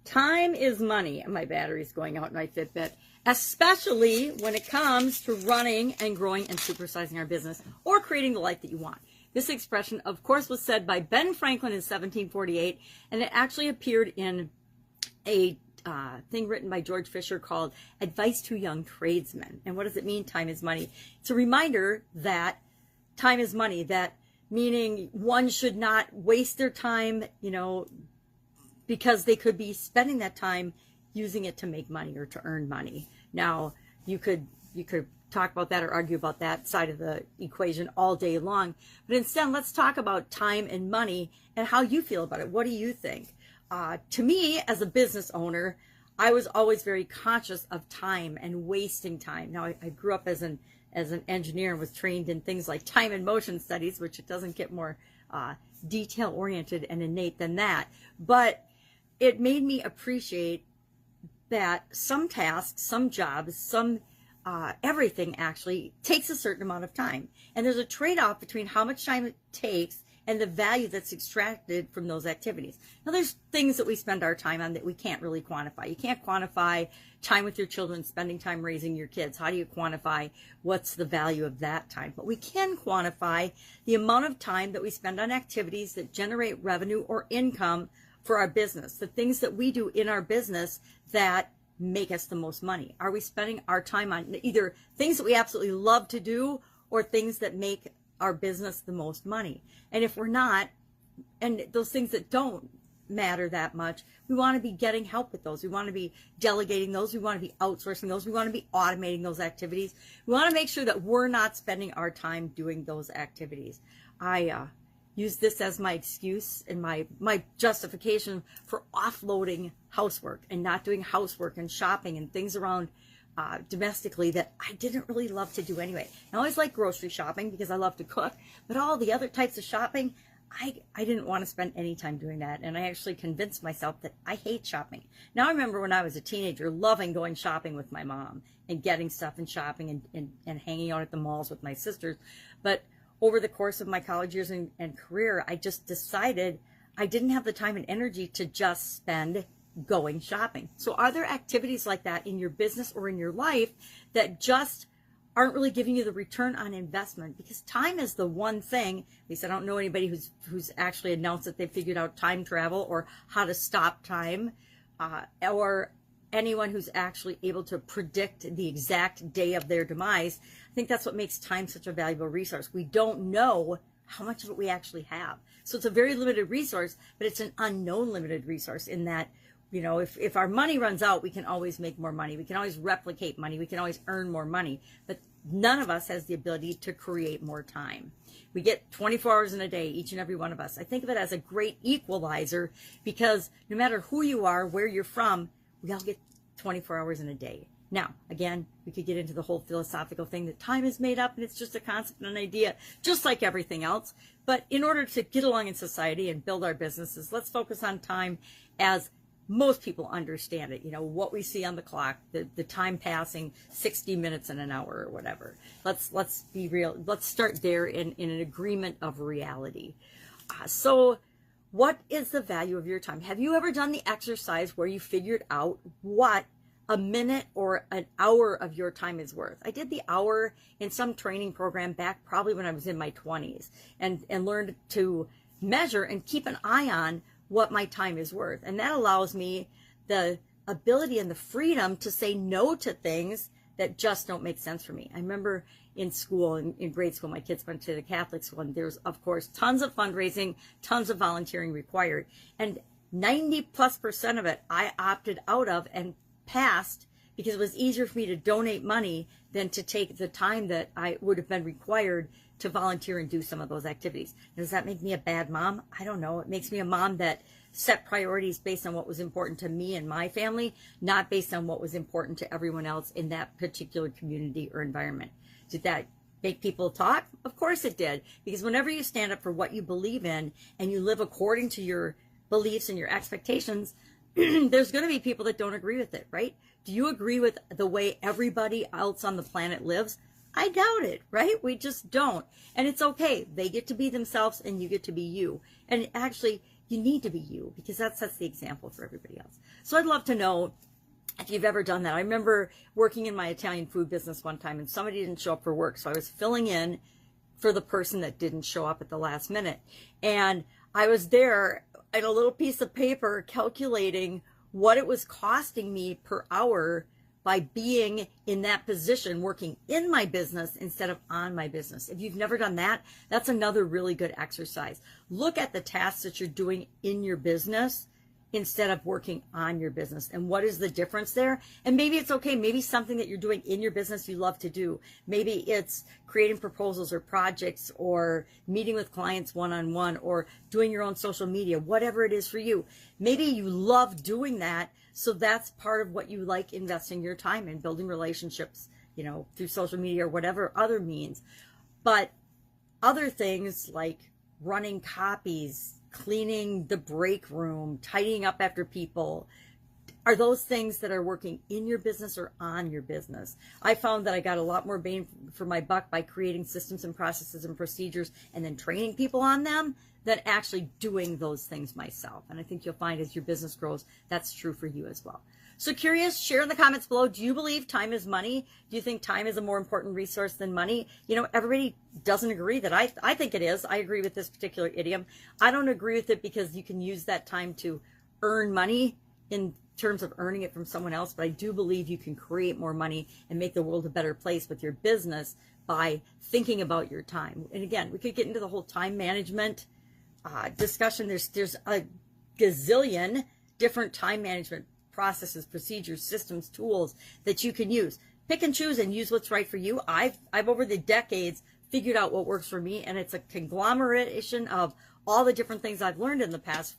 Time is money. My battery's going out in my Fitbit, especially when it comes to running and growing and supersizing our business or creating the life that you want. This expression, of course, was said by Ben Franklin in 1748, and it actually appeared in a thing written by George Fisher called Advice to Young Tradesmen. And what does it mean, time is money? It's a reminder that time is money, that meaning one should not waste their time, because they could be spending that time using it to make money or to earn money. Now, you could talk about that or argue about that side of the equation all day long. But instead, let's talk about time and money and how you feel about it. What do you think? To me, as a business owner, I was always very conscious of time and wasting time. Now, I grew up as an engineer and was trained in things like time and motion studies, which it doesn't get more detail-oriented and innate than that. But it made me appreciate that some tasks, some jobs, everything actually takes a certain amount of time. And there's a trade-off between how much time it takes and the value that's extracted from those activities. Now, there's things that we spend our time on that we can't really quantify. You can't quantify time with your children, spending time raising your kids. How do you quantify what's the value of that time? But we can quantify the amount of time that we spend on activities that generate revenue or income for our business, the things that we do in our business that make us the most money. Are we spending our time on either things that we absolutely love to do or things that make our business the most money? And if we're not, and those things that don't matter that much, we want to be getting help with those. We want to be delegating those. We want to be outsourcing those. We want to be automating those activities. We want to make sure that we're not spending our time doing those activities. I use this as my excuse and my justification for offloading housework and not doing housework and shopping and things around domestically that I didn't really love to do anyway. I always like grocery shopping because I love to cook, but all the other types of shopping, I didn't want to spend any time doing that. And I actually convinced myself that I hate shopping. Now, I remember when I was a teenager loving going shopping with my mom and getting stuff and shopping and hanging out at the malls with my sisters. But over the course of my college years and career, I just decided I didn't have the time and energy to just spend going shopping. So are there activities like that in your business or in your life that just aren't really giving you the return on investment? Because time is the one thing, at least I don't know anybody who's actually announced that they figured out time travel or how to stop time, or anyone who's actually able to predict the exact day of their demise. I think that's what makes time such a valuable resource. We don't know how much of it we actually have. So it's a very limited resource, but it's an unknown limited resource in that, if our money runs out, we can always make more money. We can always replicate money. We can always earn more money. But none of us has the ability to create more time. We get 24 hours in a day, each and every one of us. I think of it as a great equalizer because no matter who you are, where you're from, we all get 24 hours in a day. Now, again, we could get into the whole philosophical thing that time is made up and it's just a concept and an idea, just like everything else. But in order to get along in society and build our businesses, let's focus on time as most people understand it. What we see on the clock, the time passing 60 minutes in an hour or whatever. Let's be real. Let's start there in an agreement of reality. So what is the value of your time? Have you ever done the exercise where you figured out what a minute or an hour of your time is worth? I did the hour in some training program back probably when I was in my 20s and learned to measure and keep an eye on what my time is worth. And that allows me the ability and the freedom to say no to things that just don't make sense for me. I remember in school, in grade school, my kids went to the Catholic school, and there's, of course, tons of fundraising, tons of volunteering required. And 90+% of it I opted out of and passed because it was easier for me to donate money than to take the time that I would have been required to volunteer and do some of those activities. Does that make me a bad mom? I don't know. It makes me a mom that set priorities based on what was important to me and my family, not based on what was important to everyone else in that particular community or environment. Did that make people talk? Of course it did. Because whenever you stand up for what you believe in and you live according to your beliefs and your expectations, there's going to be people that don't agree with it, right? Do you agree with the way everybody else on the planet lives? I doubt it, right? We just don't. And it's okay. They get to be themselves and you get to be you. And actually, you need to be you, because that sets the example for everybody else. So I'd love to know if you've ever done that. I remember working in my Italian food business one time, and somebody didn't show up for work, so I was filling in for the person that didn't show up at the last minute. And I was there at a little piece of paper calculating what it was costing me per hour by being in that position, working in my business instead of on my business. If you've never done that, that's another really good exercise. Look at the tasks that you're doing in your business instead of working on your business, and what is the difference there. And maybe it's okay, maybe something that you're doing in your business you love to do. Maybe it's creating proposals or projects, or meeting with clients one-on-one, or doing your own social media, whatever it is for you. Maybe you love doing that, so that's part of what you like investing your time in, building relationships, you know, through social media or whatever other means. But other things like running copies, cleaning the break room, tidying up after people, are those things that are working in your business or on your business? I found that I got a lot more bang for my buck by creating systems and processes and procedures and then training people on them than actually doing those things myself. And I think you'll find as your business grows, that's true for you as well. So curious, share in the comments below. Do you believe time is money? Do you think time is a more important resource than money? You know, everybody doesn't agree that. I think it is. I agree with this particular idiom. I don't agree with it because you can use that time to earn money in terms of earning it from someone else, but I do believe you can create more money and make the world a better place with your business by thinking about your time. And again, we could get into the whole time management discussion. There's a gazillion different time management processes, procedures, systems, tools that you can use. Pick and choose and use what's right for you. I've over the decades figured out what works for me, and it's a conglomeration of all the different things I've learned in the past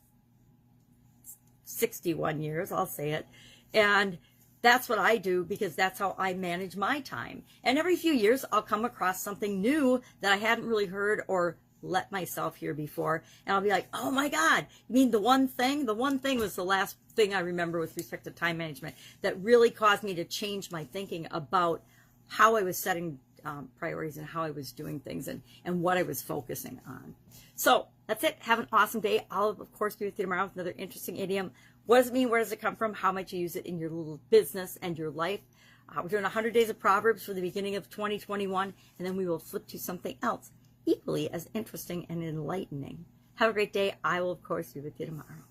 61 years, I'll say it. And that's what I do because that's how I manage my time. And every few years I'll come across something new that I hadn't really heard or let myself hear before, and I'll be like, oh my God, you mean the one thing? The one thing was the last thing I remember with respect to time management that really caused me to change my thinking about how I was setting priorities and how I was doing things and what I was focusing on. So that's it. Have an awesome day. I'll, of course, be with you tomorrow with another interesting idiom. What does it mean? Where does it come from? How might you use it in your little business and your life? We're doing 100 Days of Proverbs for the beginning of 2021, and then we will flip to something else equally as interesting and enlightening. Have a great day. I will, of course, be with you tomorrow.